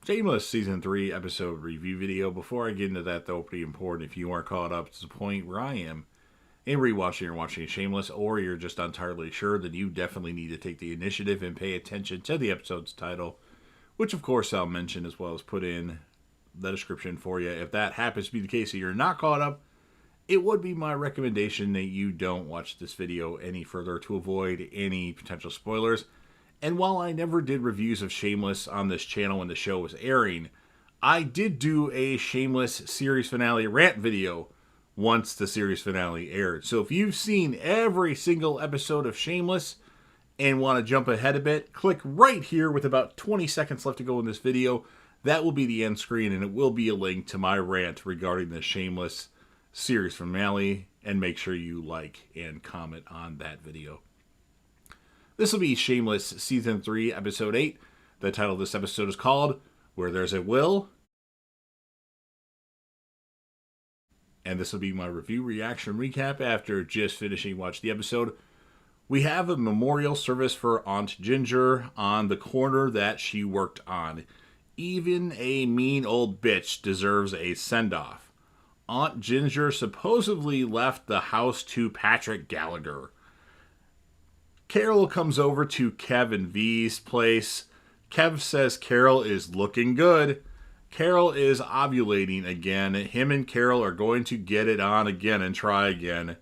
Shameless Season 3 episode review video. Before I get into that, though, pretty important, if you aren't caught up to the point where I am in rewatching or watching Shameless, or you're just entirely sure, then you definitely need to take the initiative and pay attention to the episode's title, which of course I'll mention as well as put in the description for you. If that happens to be the case and you're not caught up, it would be my recommendation that you don't watch this video any further to avoid any potential spoilers. And while I never did reviews of Shameless on this channel when the show was airing, I did do a Shameless series finale rant video once the series finale aired. So if you've seen every single episode of Shameless and want to jump ahead a bit, click right here with about 20 seconds left to go in this video. That will be the end screen, and it will be a link to my rant regarding the Shameless series finale, and make sure you like and comment on that video. This will be Shameless Season 3, Episode 8. The title of this episode is called Where There's a Will. And this will be my review, reaction, recap after just finishing watching the episode. We have a memorial service for Aunt Ginger on the corner that she worked on. Even a mean old bitch deserves a send-off. Aunt Ginger supposedly left the house to Patrick Gallagher. Carol comes over to Kev and V's place. Kev says Carol is looking good. Carol is ovulating again. Him and Carol are going to get it on again and try again.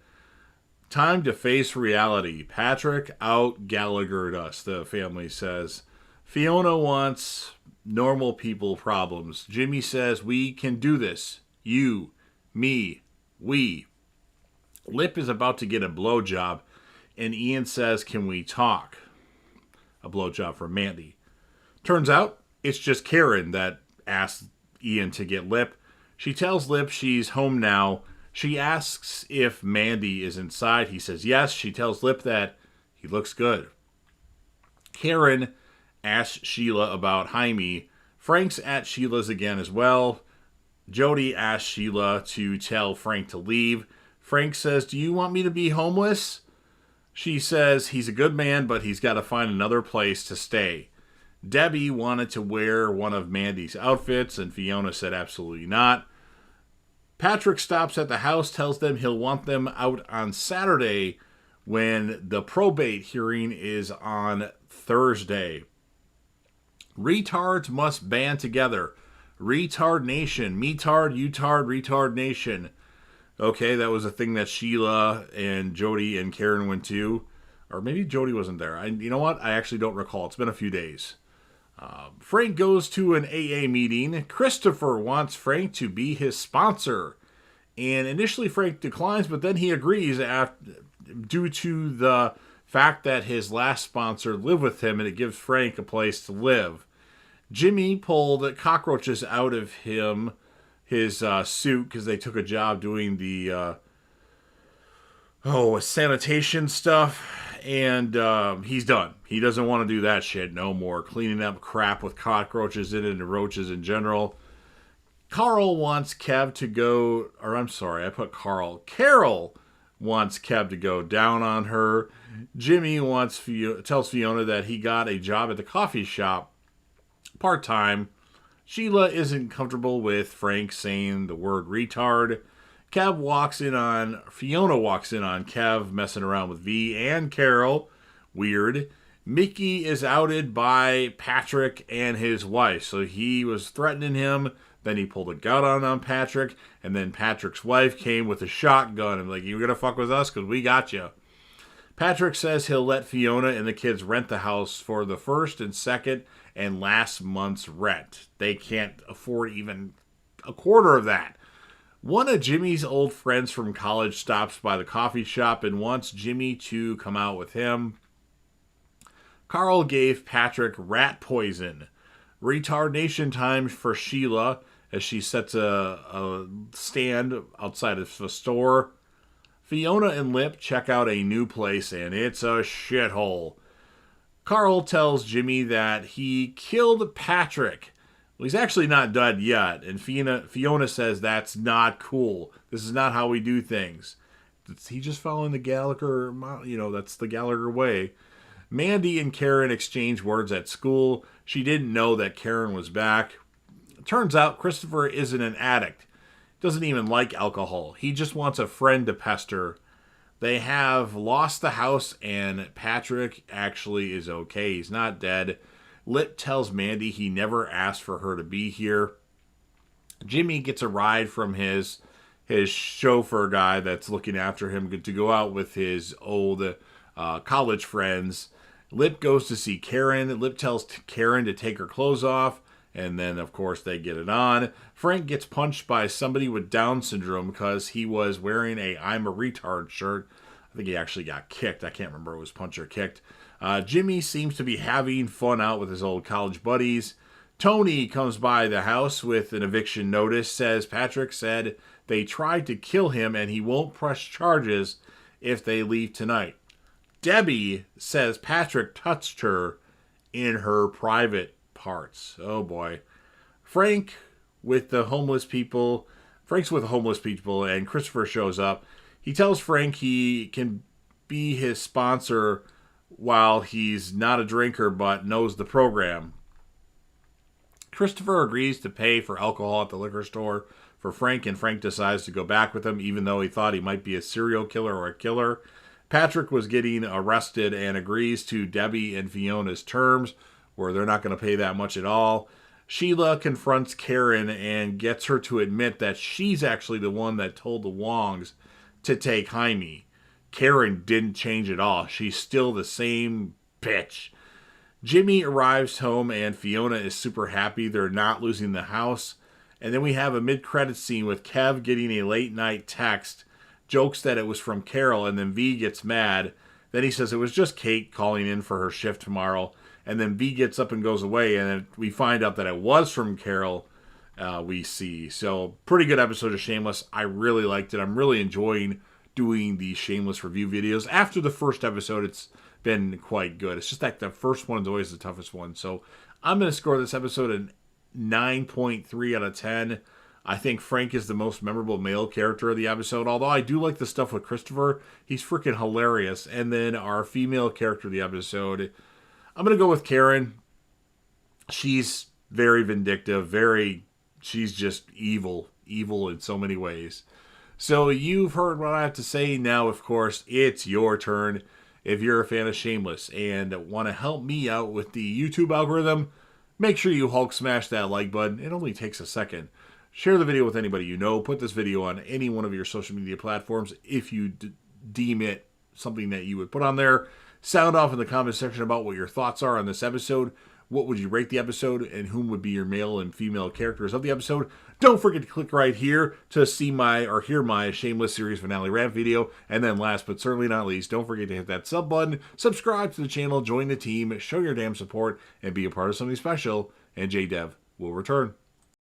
Time to face reality. Patrick out Gallaghered us, the family says. Fiona wants normal people problems. Jimmy says we can do this. You, me, we. Lip is about to get a blowjob. And Ian says, can we talk? A blowjob for Mandy. Turns out, it's just Karen that asks Ian to get Lip. She tells Lip she's home now. She asks if Mandy is inside. He says yes. She tells Lip that he looks good. Karen asks Sheila about Jaime. Frank's at Sheila's again as well. Jody asks Sheila to tell Frank to leave. Frank says, do you want me to be homeless? She says he's a good man, but he's got to find another place to stay. Debbie wanted to wear one of Mandy's outfits, and Fiona said absolutely not. Patrick stops at the house, tells them he'll want them out on Saturday when the probate hearing is on Thursday. Retards must band together. Retard Nation. Me-tard, you-tard, retard nation. Okay, that was a thing that Sheila and Jody and Karen went to. Or maybe Jody wasn't there. You know what? I actually don't recall. It's been a few days. Frank goes to an AA meeting. Christopher wants Frank to be his sponsor. And initially Frank declines, but then he agrees due to the fact that his last sponsor lived with him and it gives Frank a place to live. Jimmy pulled cockroaches out of his suit because they took a job doing the sanitation stuff, and he's done. He doesn't want to do that shit no more, cleaning up crap with cockroaches in it and roaches in general. Carl wants Kev to go, or I'm sorry, I put Carl. Carol wants Kev to go down on her. Jimmy tells Fiona that he got a job at the coffee shop part-time. Sheila isn't comfortable with Frank saying the word retard. Fiona walks in on Kev messing around with V and Carol. Weird. Mickey is outed by Patrick and his wife. So he was threatening him. Then he pulled a gun on Patrick. And then Patrick's wife came with a shotgun and like, you're going to fuck with us because we got you. Patrick says he'll let Fiona and the kids rent the house for the first and second and last month's rent. They can't afford even a quarter of that. One of Jimmy's old friends from college stops by the coffee shop and wants Jimmy to come out with him. Carl gave Patrick rat poison. Retardation time for Sheila as she sets a stand outside of the store. Fiona and Lip check out a new place and it's a shithole. Carl tells Jimmy that he killed Patrick. Well, he's actually not dead yet, and Fiona says that's not cool. This is not how we do things. He's just following the Gallagher, that's the Gallagher way. Mandy and Karen exchange words at school. She didn't know that Karen was back. Turns out Christopher isn't an addict. Doesn't even like alcohol. He just wants a friend to pester. They have lost the house, and Patrick actually is okay. He's not dead. Lip tells Mandy he never asked for her to be here. Jimmy gets a ride from his chauffeur guy that's looking after him to go out with his old college friends. Lip goes to see Karen. Lip tells Karen to take her clothes off, and then, of course, they get it on. Frank gets punched by somebody with Down syndrome because he was wearing a I'm a retard shirt. I think he actually got kicked. I can't remember if it was punch or kicked. Jimmy seems to be having fun out with his old college buddies. Tony comes by the house with an eviction notice, says Patrick said they tried to kill him and he won't press charges if they leave tonight. Debbie says Patrick touched her in her private parts. Oh boy. Frank's with the homeless people, and Christopher shows up. He tells Frank he can be his sponsor while he's not a drinker but knows the program. Christopher agrees to pay for alcohol at the liquor store for Frank, and Frank decides to go back with him even though he thought he might be a serial killer or a killer. Patrick was getting arrested and agrees to Debbie and Fiona's terms, where they're not going to pay that much at all. Sheila confronts Karen and gets her to admit that she's actually the one that told the Wongs to take Jaime. Karen didn't change at all. She's still the same bitch. Jimmy arrives home and Fiona is super happy they're not losing the house. And then we have a mid-credits scene with Kev getting a late-night text, jokes that it was from Carol, and then V gets mad. Then he says it was just Kate calling in for her shift tomorrow. And then V gets up and goes away, and then we find out that it was from Carol, we see. So, pretty good episode of Shameless. I really liked it. I'm really enjoying doing the Shameless review videos. After the first episode, it's been quite good. It's just that the first one is always the toughest one. So, I'm going to score this episode a 9.3 out of 10. I think Frank is the most memorable male character of the episode, although I do like the stuff with Christopher. He's freaking hilarious. And then our female character of the episode, I'm going to go with Karen. She's very vindictive, she's just evil in so many ways. So you've heard what I have to say. Now, of course, it's your turn. If you're a fan of Shameless and want to help me out with the YouTube algorithm, make sure you Hulk smash that like button. It only takes a second. Share the video with anybody you know. Put this video on any one of your social media platforms if you deem it something that you would put on there. Sound off in the comment section about what your thoughts are on this episode. What would you rate the episode, and whom would be your male and female characters of the episode? Don't forget to click right here to see hear my Shameless series finale rant video. And then last but certainly not least, don't forget to hit that sub button, subscribe to the channel, join the team, show your damn support, and be a part of something special. And JDev will return.